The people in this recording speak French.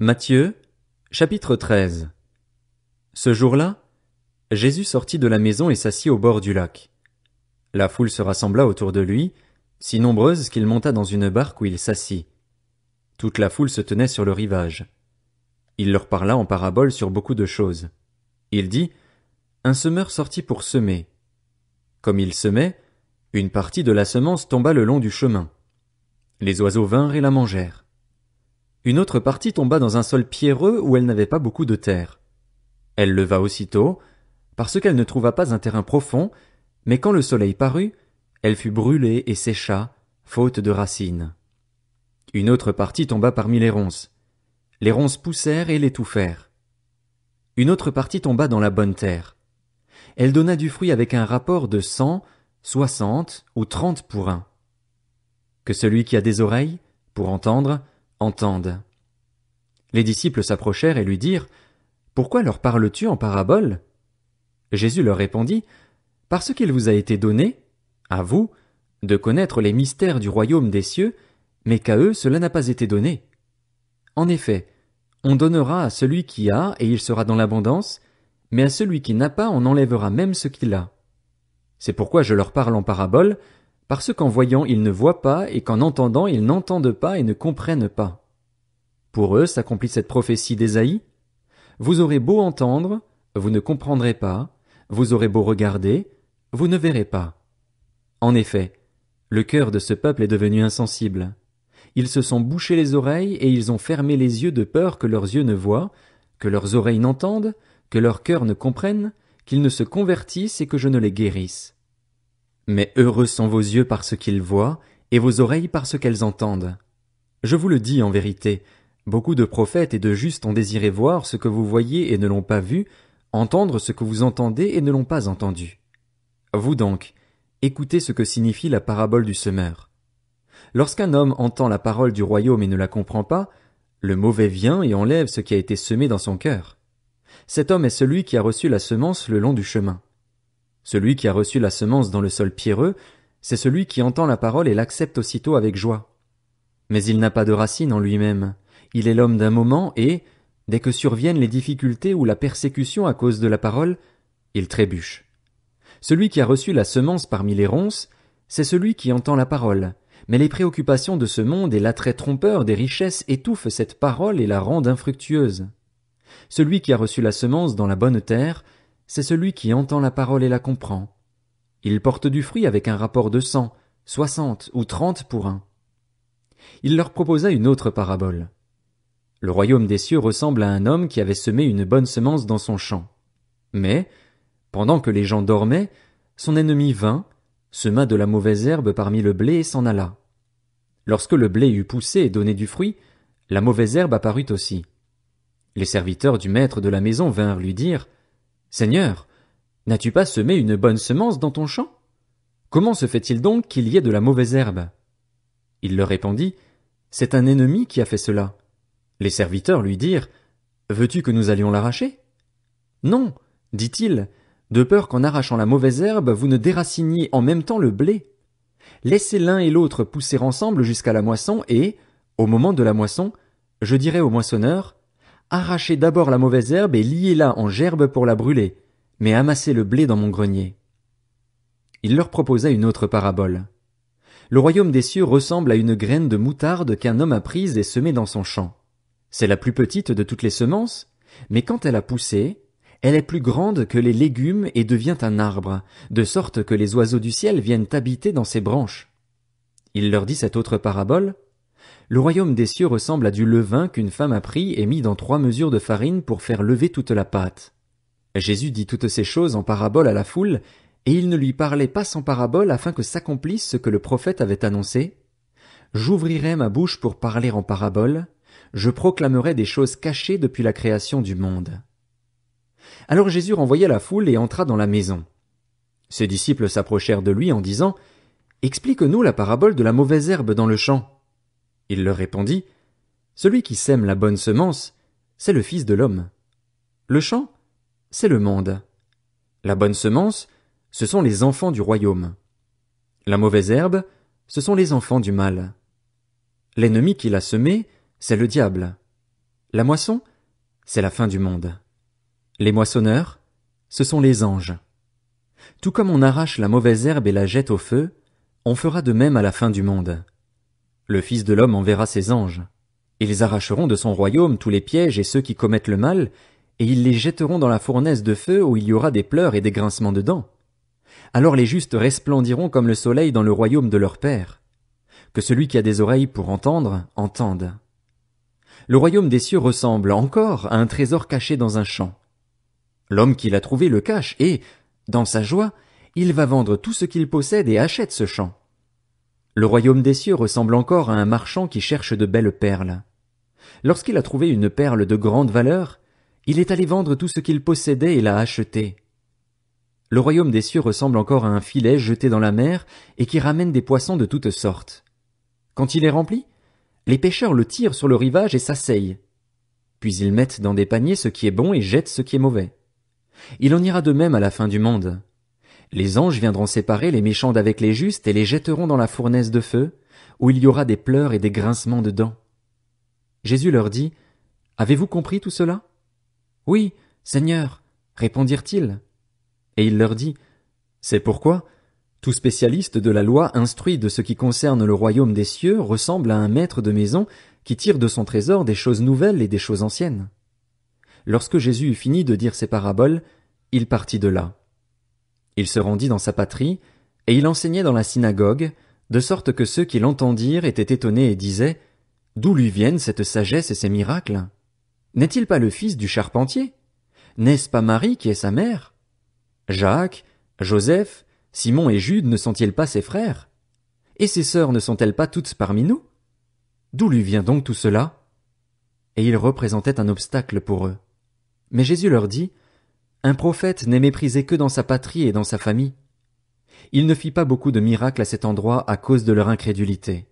Matthieu, chapitre 13. Ce jour-là, Jésus sortit de la maison et s'assit au bord du lac. La foule se rassembla autour de lui, si nombreuse qu'il monta dans une barque où il s'assit. Toute la foule se tenait sur le rivage. Il leur parla en parabole sur beaucoup de choses. Il dit, un semeur sortit pour semer. Comme il semait, une partie de la semence tomba le long du chemin. Les oiseaux vinrent et la mangèrent. Une autre partie tomba dans un sol pierreux où elle n'avait pas beaucoup de terre. Elle leva aussitôt, parce qu'elle ne trouva pas un terrain profond, mais quand le soleil parut, elle fut brûlée et sécha, faute de racines. Une autre partie tomba parmi les ronces. Les ronces poussèrent et l'étouffèrent. Une autre partie tomba dans la bonne terre. Elle donna du fruit avec un rapport de 100, 60 ou 30 pour un. Que celui qui a des oreilles, pour entendre, entende. Les disciples s'approchèrent et lui dirent, « Pourquoi leur parles-tu en parabole ?» Jésus leur répondit, « Parce qu'il vous a été donné, à vous, de connaître les mystères du royaume des cieux, mais qu'à eux cela n'a pas été donné. En effet, on donnera à celui qui a, et il sera dans l'abondance, mais à celui qui n'a pas on enlèvera même ce qu'il a. C'est pourquoi je leur parle en parabole, parce qu'en voyant ils ne voient pas, et qu'en entendant ils n'entendent pas et ne comprennent pas. Pour eux s'accomplit cette prophétie d'Ésaïe. Vous aurez beau entendre, vous ne comprendrez pas, vous aurez beau regarder, vous ne verrez pas. En effet, le cœur de ce peuple est devenu insensible. Ils se sont bouchés les oreilles et ils ont fermé les yeux de peur que leurs yeux ne voient, que leurs oreilles n'entendent, que leur cœur ne comprenne, qu'ils ne se convertissent et que je ne les guérisse. Mais heureux sont vos yeux parce qu'ils voient, et vos oreilles parce qu'elles entendent. Je vous le dis en vérité, beaucoup de prophètes et de justes ont désiré voir ce que vous voyez et ne l'ont pas vu, entendre ce que vous entendez et ne l'ont pas entendu. Vous donc, écoutez ce que signifie la parabole du semeur. Lorsqu'un homme entend la parole du royaume et ne la comprend pas, le mauvais vient et enlève ce qui a été semé dans son cœur. Cet homme est celui qui a reçu la semence le long du chemin. Celui qui a reçu la semence dans le sol pierreux, c'est celui qui entend la parole et l'accepte aussitôt avec joie. Mais il n'a pas de racine en lui-même. Il est l'homme d'un moment et, dès que surviennent les difficultés ou la persécution à cause de la parole, il trébuche. Celui qui a reçu la semence parmi les ronces, c'est celui qui entend la parole, mais les préoccupations de ce monde et l'attrait trompeur des richesses étouffent cette parole et la rendent infructueuse. Celui qui a reçu la semence dans la bonne terre, c'est celui qui entend la parole et la comprend. Il porte du fruit avec un rapport de 100, 60 ou 30 pour un. Il leur proposa une autre parabole. Le royaume des cieux ressemble à un homme qui avait semé une bonne semence dans son champ. Mais, pendant que les gens dormaient, son ennemi vint, sema de la mauvaise herbe parmi le blé et s'en alla. Lorsque le blé eut poussé et donné du fruit, la mauvaise herbe apparut aussi. Les serviteurs du maître de la maison vinrent lui dire, « Seigneur, n'as-tu pas semé une bonne semence dans ton champ? Comment se fait-il donc qu'il y ait de la mauvaise herbe ?» Il leur répondit, « C'est un ennemi qui a fait cela. » Les serviteurs lui dirent, « Veux-tu que nous allions l'arracher ?» Non, dit-il, de peur qu'en arrachant la mauvaise herbe, vous ne déraciniez en même temps le blé. Laissez l'un et l'autre pousser ensemble jusqu'à la moisson et, au moment de la moisson, je dirai au moissonneur, arrachez d'abord la mauvaise herbe et liez-la en gerbe pour la brûler, mais amassez le blé dans mon grenier. Il leur proposa une autre parabole. Le royaume des cieux ressemble à une graine de moutarde qu'un homme a prise et semée dans son champ. C'est la plus petite de toutes les semences, mais quand elle a poussé, elle est plus grande que les légumes et devient un arbre, de sorte que les oiseaux du ciel viennent habiter dans ses branches. Il leur dit cette autre parabole. Le royaume des cieux ressemble à du levain qu'une femme a pris et mis dans 3 mesures de farine pour faire lever toute la pâte. Jésus dit toutes ces choses en parabole à la foule, et il ne lui parlait pas sans parabole afin que s'accomplisse ce que le prophète avait annoncé. J'ouvrirai ma bouche pour parler en parabole, je proclamerai des choses cachées depuis la création du monde. Alors Jésus renvoya la foule et entra dans la maison. Ses disciples s'approchèrent de lui en disant, « Explique-nous la parabole de la mauvaise herbe dans le champ. » Il leur répondit, « Celui qui sème la bonne semence, c'est le Fils de l'homme. Le champ, c'est le monde. La bonne semence, ce sont les enfants du royaume. La mauvaise herbe, ce sont les enfants du mal. L'ennemi qui l'a semé, c'est le diable. La moisson, c'est la fin du monde. Les moissonneurs, ce sont les anges. Tout comme on arrache la mauvaise herbe et la jette au feu, on fera de même à la fin du monde. Le Fils de l'homme enverra ses anges. Ils arracheront de son royaume tous les pièges et ceux qui commettent le mal, et ils les jetteront dans la fournaise de feu où il y aura des pleurs et des grincements de dents. Alors les justes resplendiront comme le soleil dans le royaume de leur Père. Que celui qui a des oreilles pour entendre, entende. Le royaume des cieux ressemble encore à un trésor caché dans un champ. L'homme qui l'a trouvé le cache et, dans sa joie, il va vendre tout ce qu'il possède et achète ce champ. Le royaume des cieux ressemble encore à un marchand qui cherche de belles perles. Lorsqu'il a trouvé une perle de grande valeur, il est allé vendre tout ce qu'il possédait et l'a achetée. Le royaume des cieux ressemble encore à un filet jeté dans la mer et qui ramène des poissons de toutes sortes. Quand il est rempli, les pêcheurs le tirent sur le rivage et s'asseyent. Puis ils mettent dans des paniers ce qui est bon et jettent ce qui est mauvais. Il en ira de même à la fin du monde. Les anges viendront séparer les méchants d'avec les justes et les jetteront dans la fournaise de feu, où il y aura des pleurs et des grincements de dents. Jésus leur dit, « Avez-vous compris tout cela » ? « Oui, Seigneur, répondirent-ils. Et il leur dit, « C'est pourquoi tout spécialiste de la loi instruit de ce qui concerne le royaume des cieux ressemble à un maître de maison qui tire de son trésor des choses nouvelles et des choses anciennes. » Lorsque Jésus eut fini de dire ces paraboles, il partit de là. Il se rendit dans sa patrie, et il enseignait dans la synagogue, de sorte que ceux qui l'entendirent étaient étonnés et disaient, « D'où lui viennent cette sagesse et ces miracles? N'est-il pas le fils du charpentier? N'est-ce pas Marie qui est sa mère? Jacques, Joseph, Simon et Jude ne sont-ils pas ses frères? Et ses sœurs ne sont-elles pas toutes parmi nous? D'où lui vient donc tout cela? » Et il représentait un obstacle pour eux. Mais Jésus leur dit, « Un prophète n'est méprisé que dans sa patrie et dans sa famille. » Il ne fit pas beaucoup de miracles à cet endroit à cause de leur incrédulité.